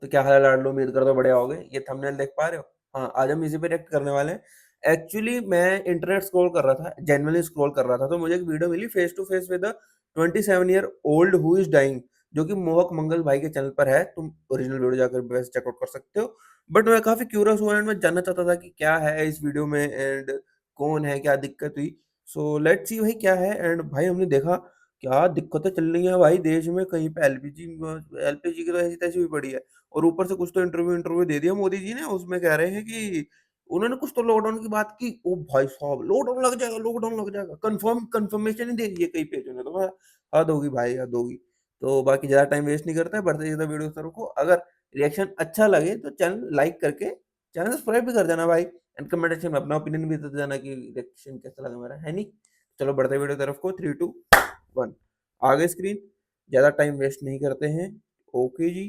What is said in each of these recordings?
तो क्या हाल है लाडलो, उम्मीद करता हूँ बढ़िया होगे। ये थंबनेल देख पा रहे हो? हाँ, आज हम इसी पे रिएक्ट करने वाले हैं। एक्चुअली मैं इंटरनेट स्क्रॉल कर रहा था, जेन्युइनली स्क्रॉल कर रहा था, तो मुझे एक वीडियो मिली face to face with a 27 year old who is dying, जो कि मोहक मंगल भाई के चैनल पर है। तुम ओरिजिनल वीडियो जाकर वैसे चेकआउट कर सकते हो। बट मैं काफ़ी क्यूरियस हुआ एंड मैं जानना चाहता था कि क्या है इस वीडियो में एंड कौन है, क्या दिक्कत हुई? सो लेट्स सी भाई क्या है। एंड भाई हमने देखा क्या दिक्कतें चल रही हैं भाई देश में, कहीं पे एलपीजी की तो ऐसी-तैसी हुई पड़ी है। और ऊपर से कुछ तो इंटरव्यू दे दिया मोदी जी ने, उसमें कह रहे हैं कि उन्होंने कुछ तो लॉकडाउन की बात की। ओ भाई साहब! लॉकडाउन लग जाएगा, कन्फर्मेशन ही दे दी है कई पेजों ने, तो मैं हद होगी भाई, हद होगी। तो बाकी ज़्यादा टाइम वेस्ट नहीं करते हैं, बढ़ते सीधा वीडियो की तरफ को। अगर रिएक्शन अच्छा लगे तो चैनल लाइक करके चैनल सब्सक्राइब भी कर देना भाई, एंड कमेंट सेक्शन में अपना ओपिनियन भी दे देना कि रिएक्शन कैसा लगा मेरा, है नहीं? चलो बढ़ते हैं वीडियो की तरफ को, 3, 2, 1 आ गई स्क्रीन। ज़्यादा टाइम वेस्ट नहीं करते हैं। ओके जी।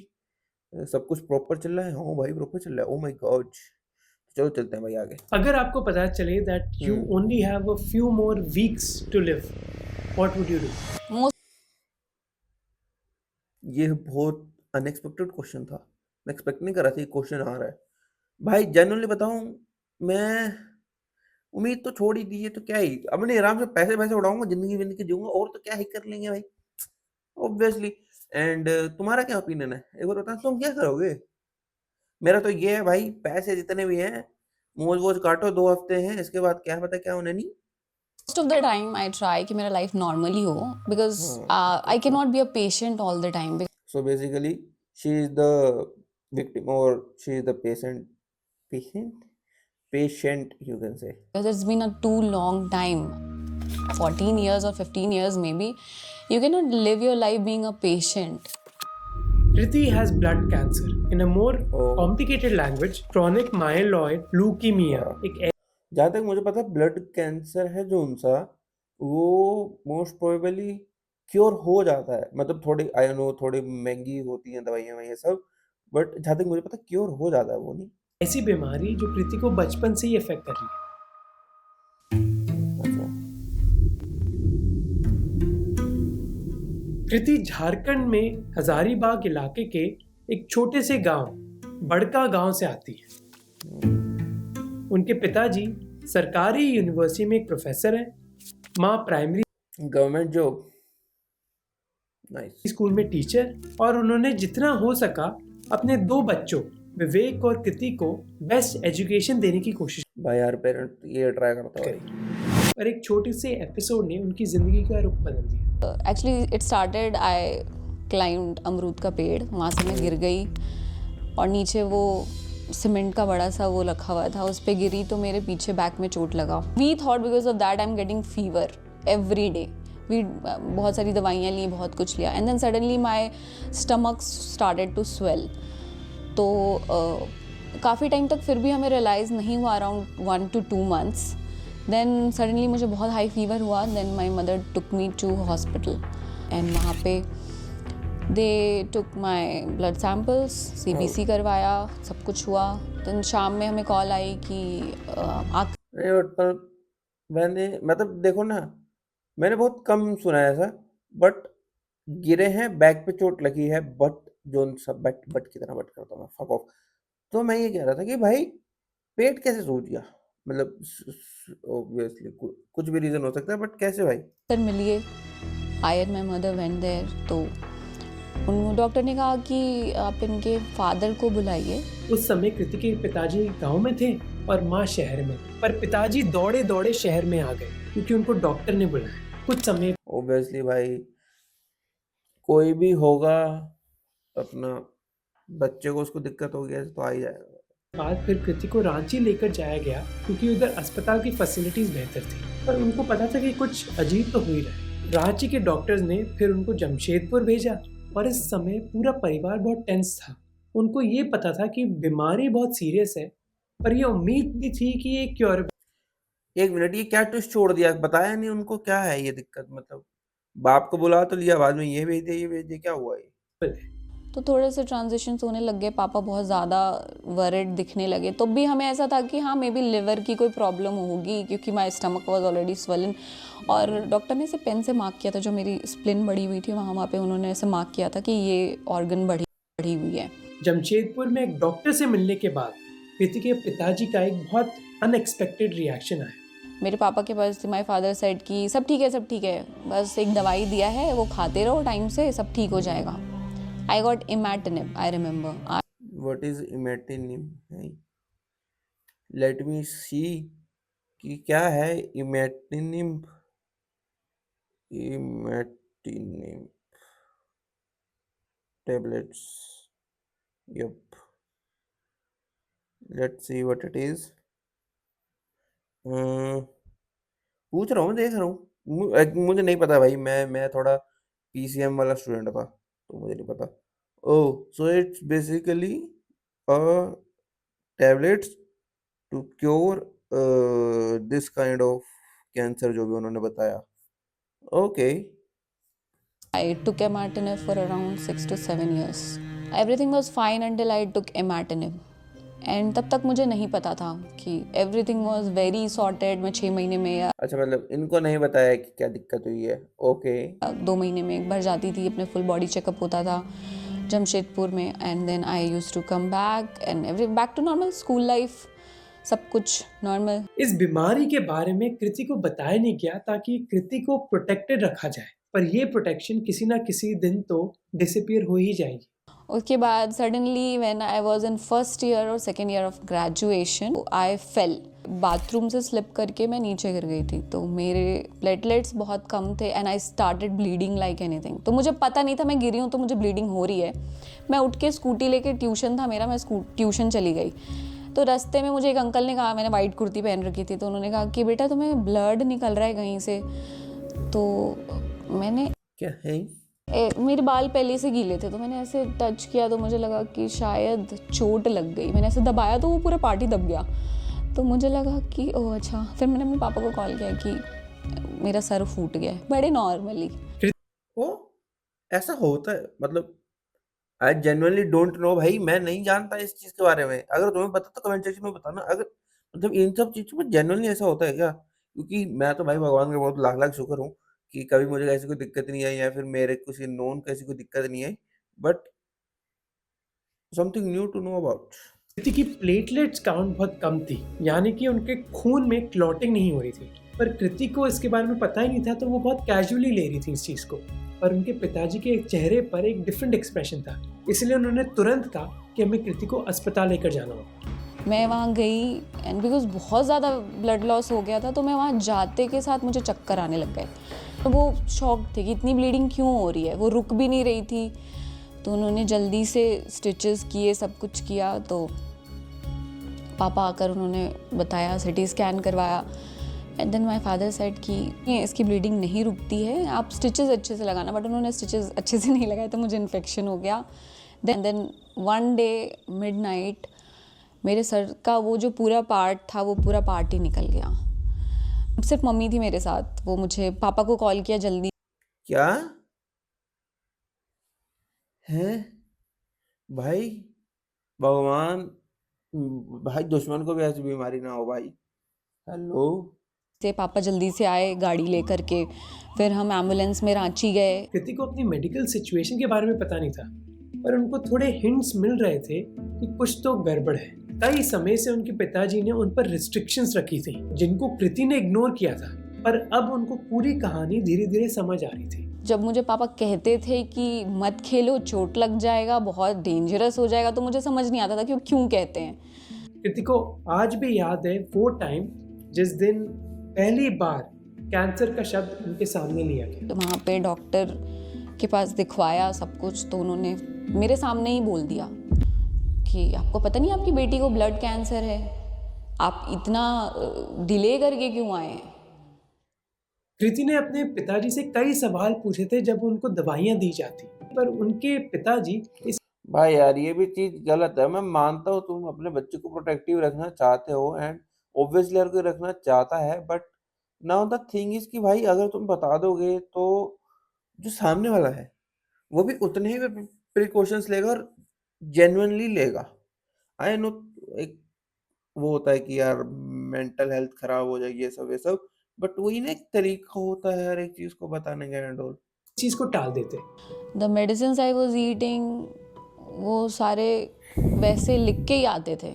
सब कुछ प्रॉपर चल रहा है? हाँ भाई प्रॉपर चल रहा है। Oh my god! चलो चलते हैं भाई आगे। अगर आपको पता चले that you only have a few more weeks to live, what would you do? ये बहुत अनएक्सपेक्टेड क्वेश्चन था। मैं एक्सपेक्ट नहीं कर रहा था ये क्वेश्चन आ रहा है। भाई जेन्युइनली बताऊँ, मैं उम्मीद तो छोड़ ही दी है, तो क्या ही अपने आराम से पैसे-वैसे उड़ाऊँगा, ज़िंदगी-विंदगी जीऊँगा, और तो क्या ही कर लेंगे भाई, ऑब्वियसली। एंड तुम्हारा क्या ओपिनियन है? एक बार बताओ तुम क्या करोगे? मेरा तो ये है भाई, पैसे जितने भी हैं, मौज-वोज काटो, 2 हफ्ते हैं, इसके बाद क्या पता क्या होने नहीं। Most of the time I try कि मेरा लाइफ नॉर्मली हो बिकॉज हाँ, I can okay. Not be a patient all the time So basically, she is the victim or she is the patient you can say. because it's been a too long time, 14 years or 15 years maybe. You cannot live your life being a patient. Kriti has blood cancer. In a more Oh. complicated language, chronic myeloid leukemia. एक जहाँ तक मुझे पता है blood cancer है जो उनसा, वो most probably cure हो जाता है। मतलब थोड़ी आई नो थोड़ी महँगी होती हैं दवाइयाँ-ववाइयाँ सब, बट जहाँ तक मुझे पता है क्योर हो जाता है वो नहीं? ऐसी बीमारी जो कृति को बचपन से ही अफेक्ट कर रही है। अच्छा। कृति झारखंड में हजारीबाग इलाके के एक छोटे से गांव बड़का गांव से आती है। उनके पिताजी सरकारी यूनिवर्सिटी में एक प्रोफेसर हैं, माँ primary government job. Nice. School में टीचर, और उन्होंने जितना हो सका अपने 2 बच्चों विवेक और कृति को बेस्ट एजुकेशन देने की कोशिश भाई हर पेरेंट ये ट्राई करता है। करी। और एक छोटे से एपिसोड ने उनकी जिंदगी का रुख बदल दिया। Actually it started, I climbed अमरूद का पेड़, वहाँ से मैं गिर गई और नीचे वो सीमेंट का बड़ा सा वो रखा हुआ था, उस पर गिरी तो मेरे पीछे बैक में चोट लगा। We thought because of that I am getting fever every day. We बहुत सारी दवाइयाँ ली, बहुत कुछ लिया, and then suddenly my stomach started to swell. तो काफ़ी टाइम तक फिर भी हमें रियलाइज़ नहीं हुआ, around 1 to 2 months। Then suddenly मुझे बहुत हाई फीवर हुआ। Then my mother took me to hospital and वहाँ पे they took my blood samples, CBC करवाया, सब कुछ हुआ। देन शाम में हमें कॉल आई कि नहीं बट पर मैंने मतलब देखो ना, मैंने बहुत कम सुना है ऐसा, बट गिरे हैं, बैक पे चोट लगी है, बट जो सब बट की तरह बट करता हूँ मैं, फक ऑफ। तो मैं ये कह रहा था कि भाई पेट कैसे सूज गया? मतलब ऑब्वियसली कुछ भी रीज़न हो सकता है, बट कैसे भाई? सर मिलिए, I and my mother went there. तो उन डॉक्टर ने कहा कि आप इनके फादर को बुलाइए। उस समय कृति के पिताजी गांव में थे और माँ शहर में, पर पिताजी दौड़े दौड़े शहर में आ गए क्योंकि उनको डॉक्टर ने बुलाया। कुछ समय ऑब्वियसली भाई कोई भी होगा, अपना बच्चे को उसको दिक्कत हो गया तो आ ही जाएगा। बाद फिर कृति को रांची लेकर जाया गया क्योंकि उधर अस्पताल की फैसिलिटीज बेहतर थी, पर उनको पता था कि कुछ अजीब तो हो ही रहा है। रांची के डॉक्टर्स ने फिर उनको जमशेदपुर भेजा और इस समय पूरा परिवार बहुत टेंस था। उनको ये पता था कि बीमारी बहुत सीरियस है, पर ये उम्मीद भी थी कि ये क्योरेबल। 1 मिनट, ये क्या ट्विस्ट छोड़ दिया? बताया नहीं उनको क्या है ये दिक्कत? मतलब बाप को बुला तो लिया, बाद में ये भेज दिया, क्या हुआ ये? तो थोड़े से ट्रांजिशंस होने लग गए, पापा बहुत ज़्यादा वरिड दिखने लगे। तो भी हमें ऐसा था कि हाँ मे बी लिवर की कोई प्रॉब्लम होगी क्योंकि my stomach was already swollen. और डॉक्टर ने इसे पेन से मार्क किया था, जो मेरी स्प्लिन बढ़ी हुई थी वहाँ पे उन्होंने ऐसे मार्क किया था कि ये ऑर्गन बढ़ी हुई है। जमशेदपुर में एक डॉक्टर से मिलने के बाद कृति के पिताजी का एक बहुत अनएक्सपेक्टेड रिएक्शन आया। मेरे पापा के पास माय फादर सेड कि सब ठीक है, बस एक दवाई दिया है, वो खाते रहो टाइम से, सब ठीक हो जाएगा। I got imatinib, I remember. What is imatinib? Let me see कि क्या है इमेटिनिब। इमेटिनिब tablets. Yep. Let's see what it is. पूछ रहा हूँ, देख रहा हूँ। मुझे नहीं पता भाई, मैं थोड़ा PCM वाला स्टूडेंट था, तो मुझे नहीं पता। Oh, so it's basically a tablets to cure this kind of cancer, जो भी उन्होंने बताया। Okay. I took imatinib for around 6 to 7 years. Everything was fine until I took imatinib. And तब तक मुझे नहीं पता था कि एवरीथिंग वाज वेरी सॉर्टेड। मैं 6 महीने में या अच्छा, मतलब इनको नहीं बताया कि क्या दिक्कत हुई है। ओके। 2 महीने में एक बार जाती थी, अपने फुल बॉडी चेकअप होता था जमशेदपुर में। And then I used to come back and every back to normal school life, सब कुछ नॉर्मल। इस बीमारी के बारे में कृति को बताया नहीं गया ताकि कृति को प्रोटेक्टेड रखा जाए, पर ये प्रोटेक्शन किसी ना किसी दिन तो डिसअपीयर हो ही जाएगी। उसके बाद suddenly when I was in first year और second year of graduation, I fell. Bathroom से स्लिप करके मैं नीचे गिर गई थी, तो मेरे प्लेटलेट्स बहुत कम थे and I started bleeding like anything. तो मुझे पता नहीं था मैं गिरी हूँ तो मुझे ब्लीडिंग हो रही है। मैं उठ के स्कूटी लेके, ट्यूशन था मेरा, मैं ट्यूशन चली गई। तो रास्ते में मुझे एक अंकल ने कहा, मैंने वाइट कुर्ती पहन रखी थी, तो उन्होंने कहा कि बेटा तुम्हें ब्लड निकल रहा है कहीं से। तो मैंने क्या है? मेरे बाल पहले से गीले थे, तो मैंने ऐसे टच किया तो मुझे लगा कि शायद चोट लग गई। मैंने ऐसे दबाया तो वो पूरा पार्टी दब गया, तो मुझे लगा कि ओह अच्छा। फिर मैंने अपने पापा को कॉल किया कि मेरा सर फूट गया है, बड़े नॉर्मली। ओ, ऐसा होता है? मतलब आई जेन्युइनली डोंट नो भाई, मैं नहीं जानता इस चीज़ के बारे में। अगर तुम्हें पता तो कमेंट सेक्शन में बताना। अगर मतलब इन सब चीज़ों में जेन्युइनली ऐसा होता है क्या? क्योंकि मैं तो भाई भगवान का बहुत लाख-लाख शुक्र हूँ कि कभी मुझे ऐसी कोई दिक्कत नहीं आई, या फिर मेरे किसी नोन को ऐसी कोई दिक्कत नहीं आई। But something new to know about. Kriti की प्लेटलेट्स काउंट बहुत कम थी, यानी कि उनके खून में क्लॉटिंग नहीं हो रही थी। पर कृति को इसके बारे में पता ही नहीं था, तो वो बहुत कैजुअली ले रही थी इस चीज़ को। पर उनके पिताजी के चेहरे पर एक डिफरेंट एक्सप्रेशन था, इसलिए उन्होंने तुरंत कहा कि हमें कृति को अस्पताल लेकर जाना होगा। मैं वहाँ गई एंड बिकॉज बहुत ज़्यादा ब्लड लॉस हो गया था, तो मैं वहाँ जाते के साथ मुझे चक्कर आने लग गए। तो वो शॉक थे कि इतनी ब्लीडिंग क्यों हो रही है, वो रुक भी नहीं रही थी। तो उन्होंने जल्दी से स्टिचेस किए, सब कुछ किया। तो पापा आकर उन्होंने बताया, सिटी स्कैन करवाया। And then my father said कि इसकी ब्लीडिंग नहीं रुकती है, आप स्टिचेस अच्छे से लगाना। बट उन्होंने स्टिचेस अच्छे से नहीं लगाए, तो मुझे इन्फेक्शन हो गया। देन वन डे मिडनाइट मेरे सर का वो जो पूरा पार्ट था, वो पूरा पार्ट ही निकल गया। सिर्फ मम्मी थी मेरे साथ, वो मुझे पापा को कॉल किया जल्दी। क्या है भाई? भगवान, भाई दुश्मन को भी ऐसी बीमारी ना हो भाई। हेलो। से पापा जल्दी से आए गाड़ी लेकर के, फिर हम एम्बुलेंस में रांची गए। कृति को अपनी मेडिकल सिचुएशन के बारे में पता नहीं था, पर उनको थोड़े हिंट्स मिल रहे थे कि कुछ तो गड़बड़ है। कई समय से उनके पिताजी ने उन पर रिस्ट्रिक्शंस रखी थी, जिनको कृति ने इग्नोर किया था, पर अब उनको पूरी कहानी धीरे धीरे समझ आ रही थी। जब मुझे पापा कहते थे कि मत खेलो, चोट लग जाएगा, बहुत डेंजरस हो जाएगा, तो मुझे समझ नहीं आता था कि वो क्यों कहते हैं। कृति को आज भी याद है वो टाइम जिस दिन पहली बार कैंसर का शब्द उनके सामने लिया गया। तो वहाँ पे डॉक्टर के पास दिखवाया सब कुछ, तो उन्होंने मेरे सामने ही बोल दिया कि आपको पता नहीं आपकी बेटी को ब्लड कैंसर है, आप इतना डिले करके क्यों आए हैं। कृति ने अपने पिताजी से कई सवाल पूछे थे जब उनको दवाइयाँ दी जाती, पर उनके पिताजी इस भाई यार, ये भी चीज़ गलत है। मैं मानता हूँ तुम अपने बच्चे को प्रोटेक्टिव रखना चाहते हो, एंड ऑब्वियसली हर कोई रखना चाहता है। But now the thing is कि भाई अगर तुम बता दोगे, तो जो सामने वाला है वो भी उतने ही प्रिकॉशंस लेगा और जेन्युइनली लेगा। आई नो एक वो होता है कि यार मेंटल हेल्थ खराब हो जाएगी, ये सब ये सब, बट वही ना एक तरीका होता है हर एक चीज़ को बताने का एंड ऑल। चीज़ को टाल देते। The medicine I was eating वो सारे वैसे लिख के ही आते थे,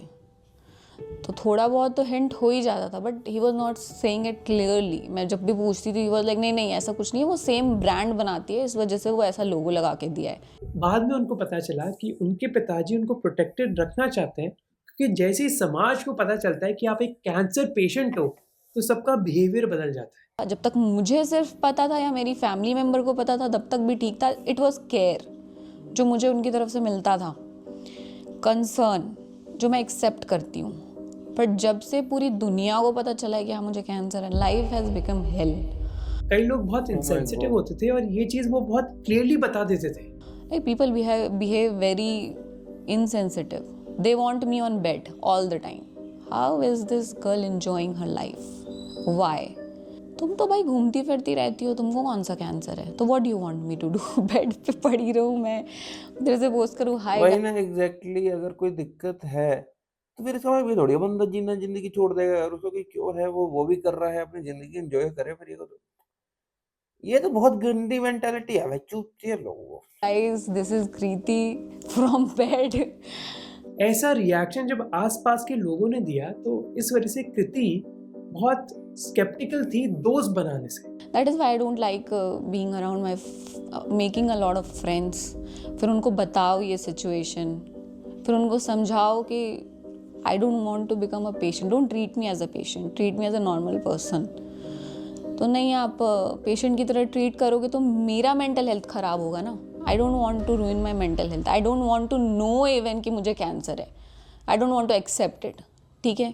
तो थोड़ा बहुत तो हिंट हो ही जाता था, but he was not saying it clearly. मैं जब भी पूछती थी ही वॉज लाइक नहीं नहीं ऐसा कुछ नहीं है, वो सेम ब्रांड बनाती है, इस वजह से वो ऐसा लोगो लगा के दिया है। बाद में उनको पता चला कि उनके पिताजी उनको प्रोटेक्टेड रखना चाहते हैं, क्योंकि जैसे ही समाज को पता चलता है कि आप एक कैंसर पेशेंट हो तो सबका बिहेवियर बदल जाता है। जब तक मुझे सिर्फ पता था या मेरी फैमिली मेम्बर को पता था तब तक भी ठीक था। इट वॉज केयर जो मुझे उनकी तरफ से मिलता था, कंसर्न जो मैं एक्सेप्ट करती हूँ। पर जब से पूरी दुनिया को पता चला है कि हाँ मुझे कैंसर है, लाइफ हैज़ बिकम हेल। कई लोग बहुत my इंसेंसिटिव God. होते थे और ये चीज़ वो बहुत क्लियरली बता देते थे। Like people behave very insensitive. They want me on bed all the time. How is this girl enjoying her life? Why? तुम तो भाई घूमती फिरती रहती हो, तुमको कौन सा कैंसर है? तो what do you want me to do? Bed पे पड़ी रहूं मैं, इधर से पोस्ट करूं हाय। वही ना एग्जैक्टली अगर कोई दिक्कत है तो फिर इसका भी थोड़ी बंदा जीना जिंदगी छोड़ देगा यार, उसको कोई क्योर है, वो भी कर रहा है अपनी जिंदगी एंजॉय करे, फिर ये तो बहुत गंदी मेंटालिटी है भाई, चुप लोगों को। Guys, this is Kriti from bed. ऐसा रिएक्शन जब आसपास के लोगों ने दिया तो इस वजह से कृति बहुत स्केप्टिकल थी दोस्त बनाने से। That is why I don't like being around making a lot of friends. फिर उनको बताओ ये situation, फिर उनको समझाओ कि I don't want to become a patient. Don't treat me as a patient. Treat me as a normal person. तो नहीं, आप पेशेंट की तरह ट्रीट करोगे तो मेरा मेंटल हेल्थ ख़राब होगा ना। I don't want to ruin my mental health. I don't want to know even कि मुझे कैंसर है। I don't want to accept it. ठीक है,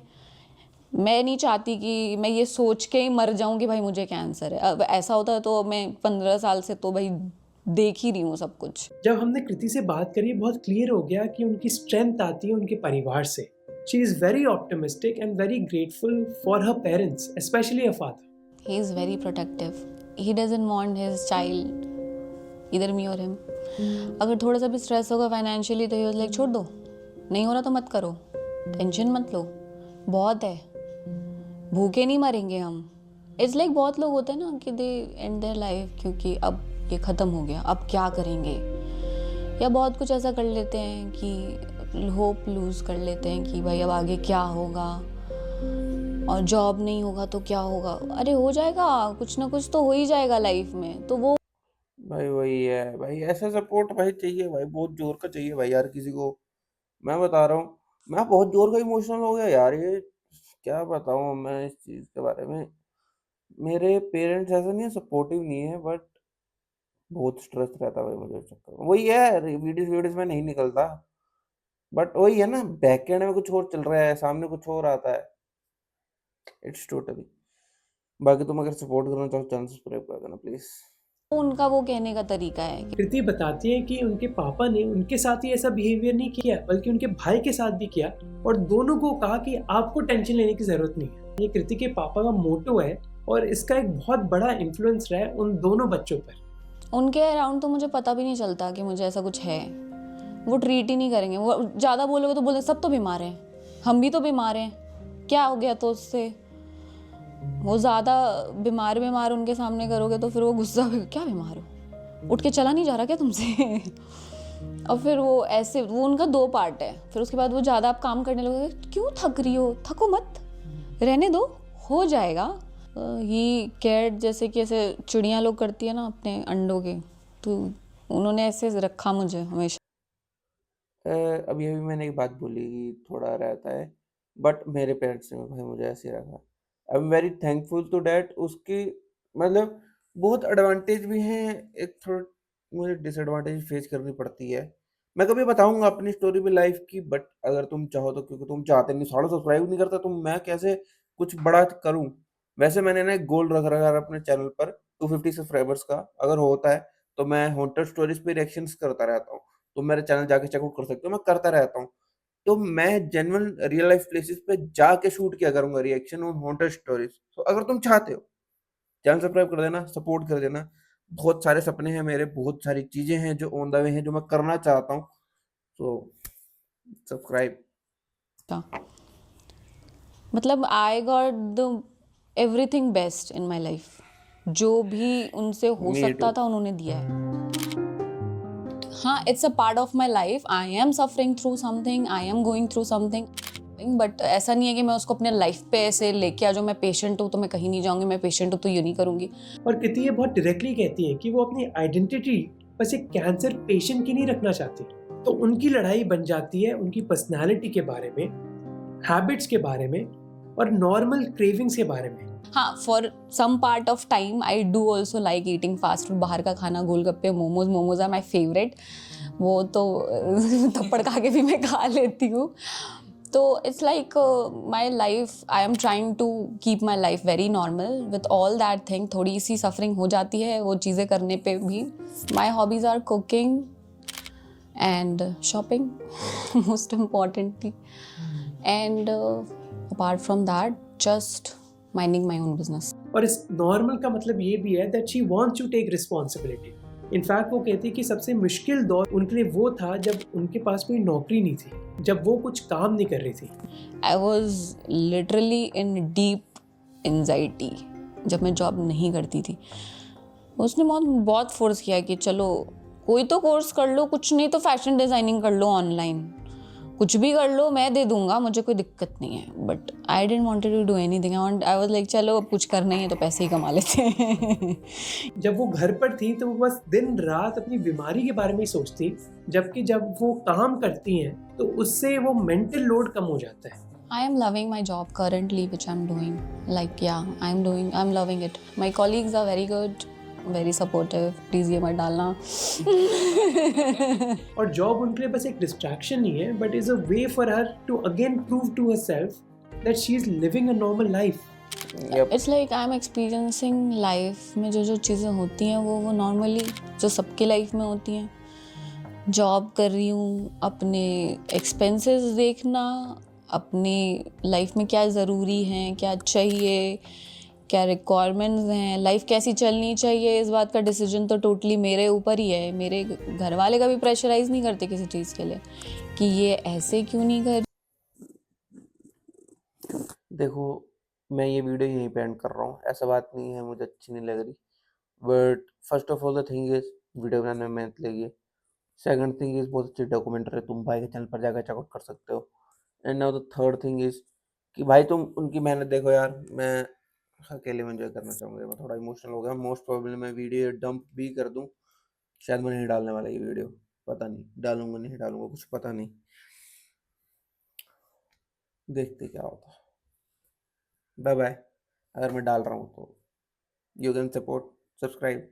मैं नहीं चाहती कि मैं ये सोच के ही मर जाऊं कि भाई मुझे कैंसर है। अब ऐसा होता है तो मैं 15 साल से तो भाई देख ही रही हूँ सब कुछ। जब हमने कृति से बात करी बहुत क्लियर हो गया कि उनकी स्ट्रेंथ आती है उनके परिवार से। She is very optimistic and very grateful for her parents, specially her father. He is very protective. He doesn't want his child, either me or him. अगर थोड़ा सा भी स्ट्रेस होगा फाइनेंशियली तो ये लाइक छोड़ दो, नहीं हो रहा तो मत करो, टेंशन मत लो, बहुत है, भूखे नहीं मरेंगे हम। इट्स लाइक बहुत लोग होते हैं ना कि दे एंड देयर लाइफ क्योंकि अब ये ख़त्म हो गया, अब क्या करेंगे, या बहुत कुछ ऐसा कर लेते हैं कि होप लूज़ कर लेते हैं कि भाई अब आगे क्या होगा, और जॉब नहीं होगा तो क्या होगा। अरे हो जाएगा, कुछ ना कुछ तो हो ही जाएगा लाइफ में। तो वो भाई वही है भाई, ऐसा सपोर्ट भाई चाहिए भाई, बहुत जोर का चाहिए भाई यार किसी को। मैं बता रहा हूँ, मैं बहुत जोर का इमोशनल हो गया यार, ये क्या बताऊँ मैं इस चीज़ के बारे में। मेरे पेरेंट्स ऐसा नहीं है, सपोर्टिव नहीं है, बट बहुत स्ट्रेस रहता है भाई मुझे इस चक्कर में। वही है, वीडियोस में नहीं निकलता, बट वही है ना, बैक एंड में कुछ और चल रहा है, सामने कुछ और आता है। It's totally. बाकी तुम अगर सपोर्ट करना चाहो चैनल सब्सक्राइब कर देना प्लीज। उनका वो कहने का तरीका है कि कृति बताती है कि उनके पापा ने उनके साथ ही ऐसा बिहेवियर नहीं किया बल्कि उनके भाई के साथ भी किया, और दोनों को कहा कि आपको टेंशन लेने की जरूरत नहीं है। ये कृति के पापा का मोटो है और इसका एक बहुत बड़ा इन्फ्लुएंस रहा है उन दोनों बच्चों पर। उनके अराउंड तो मुझे पता भी नहीं चलता कि मुझे ऐसा कुछ है। वो ट्रीट ही नहीं करेंगे। वो ज़्यादा बोलोगे तो बोले सब तो बीमार हैं, हम भी तो बीमार हैं, क्या हो गया तो उससे। वो ज़्यादा बीमार उनके सामने करोगे तो फिर वो गुस्सा होगा, क्या बीमार हो, उठ के चला नहीं जा रहा क्या तुमसे। और फिर वो ऐसे, वो उनका 2 पार्ट है। फिर उसके बाद वो ज़्यादा आप काम करने लगोगे, क्यों थक रही हो, थको मत, रहने दो, हो जाएगा। ये कैट जैसे कि ऐसे चिड़ियाँ लोग करती है ना अपने अंडों के, तो उन्होंने ऐसे रखा मुझे हमेशा। अभी अभी मैंने एक बात बोली कि थोड़ा रहता है, बट मेरे पेरेंट्स ने भाई मुझे ऐसे रखा। I am very thankful to that. उसकी मतलब बहुत एडवांटेज भी हैं, एक थोड़ा मुझे डिसएडवांटेज फेस करनी पड़ती है। मैं कभी बताऊंगा अपनी स्टोरी भी लाइफ की, बट अगर तुम चाहो तो, क्योंकि तुम चाहते नहीं, 100 सब्सक्राइब नहीं करता, तो मैं कैसे कुछ बड़ा करूं। वैसे मैंने ना एक गोल रख रखा है अपने चैनल पर 250 सब्सक्राइबर्स का। अगर होता है तो मैं हॉन्टेड स्टोरीज पे रिएक्शंस करता रहता हूँ, तो मेरे चैनल जाके चेकआउट कर सकते हो, मैं करता रहता हूँ। तो मैं जेन्युइन रियल लाइफ प्लेसेस पे जाके शूट किया करूंगा रिएक्शन ऑन हॉन्टेड स्टोरीज। तो अगर तुम चाहते हो चैनल सब्सक्राइब कर देना, सपोर्ट कर देना। बहुत सारे सपने हैं मेरे, बहुत सारी चीजें हैं जो ऑन द वे हैं, जो मैं करना चाहता हूँ। तो सब्सक्राइब। मतलब I got the everything best in my life. जो भी उनसे हो Me सकता too. था उन्होंने दिया है। हाँ, it's a part of my life. I am suffering through something, I am going through something, but ऐसा नहीं है कि मैं उसको अपने लाइफ पे ऐसे लेके आ जाऊँ. मैं पेशेंट हूँ तो मैं कहीं नहीं जाऊँगी, मैं पेशेंट हूँ तो ये नहीं करूँगी. और कृति ये बहुत डायरेक्टली कहती हैं कि वो अपनी आइडेंटिटी बस एक कैंसर पेशेंट की नहीं रखना चाहती. तो उनकी लड़ाई बन जाती है उनकी पर्सनालिटी के बारे में, हैबिट्स के बारे में और नॉर्मल क्रेविंग्स के बारे में. हाँ, for some part of time I do also like eating fast food. बाहर का खाना, गोलगप्पे, मोमोज आर माई फेवरेट. वो तो थप्पड़ खा के भी मैं खा लेती हूँ. तो it's like my life, I am trying to keep my life very normal with all that thing. थोड़ी सी सफरिंग हो जाती है वो चीज़ें करने पे भी. My hobbies are cooking and shopping most importantly, and apart from that just minding my own business. और इस नॉर्मल का मतलब ये भी है that she wants to take responsibility. In fact वो कहती है कि सबसे मुश्किल दौर उनके लिए वो था जब उनके पास कोई नौकरी नहीं थी, जब वो कुछ काम नहीं कर रही थी. I was literally in deep anxiety जब मैं जॉब नहीं करती थी. उसने बहुत फोर्स किया कि चलो कोई तो कोर्स कर लो, कुछ नहीं तो फैशन डिज़ाइनिंग कर लो, ऑनलाइन कुछ भी कर लो, मैं दे दूंगा, मुझे कोई दिक्कत नहीं है. But I didn't wanted to do anything. I was like चलो अब कुछ करना ही है तो पैसे ही कमा लेते हैं. जब वो घर पर थी तो वो बस दिन रात अपनी बीमारी के बारे में ही सोचती, जबकि जब वो काम करती हैं तो उससे वो मेंटल लोड कम हो जाता है. I am loving my job currently, which I'm doing. Like, yeah, I'm loving it. My colleagues are very good, very supportive. Please ये मत डालना. और जॉब उनके लिए बस एक डिस्ट्रैक्शन नहीं है, but is a way for her to again prove to herself that she is living a normal life. Yep. It's like I'm experiencing life में जो चीज़ें होती हैं वो नॉर्मली जो सबकी लाइफ में होती हैं. जॉब कर रही हूँ, अपने एक्सपेंसेस देखना, अपनी लाइफ में क्या ज़रूरी हैं, क्या चाहिए, क्या रिक्वायरमेंट्स हैं, लाइफ कैसी चलनी चाहिए, इस बात का डिसीजन तो टोटली मेरे ऊपर ही है. मेरे घर वाले कभी प्रेशराइज़ नहीं करते किसी चीज़ के लिए कि ये ऐसे क्यों नहीं कर. देखो, मैं ये वीडियो यहीं पे एंड कर रहा हूँ. ऐसा बात नहीं है मुझे अच्छी नहीं लग रही, but first of all the thing is video बनाने में मेहनत लगी. सेकंड थिंग इज बहुत अच्छी डॉक्यूमेंट्री, तुम भाई के चैनल पर जाकर चेकआउट कर सकते हो. And now the third thing is कि भाई तुम उनकी मेहनत देखो यार. मैं अकेले में एंजॉय करना चाहूँगा. मैं थोड़ा इमोशनल हो गया. मोस्ट प्रोबेबली मैं वीडियो डंप भी कर दूँ. शायद मैं नहीं डालने वाला ये वीडियो, पता नहीं डालूंगा नहीं डालूंगा, कुछ पता नहीं, देखते क्या होता. Bye bye. अगर मैं डाल रहा हूँ तो यू कैन सपोर्ट, सब्सक्राइब.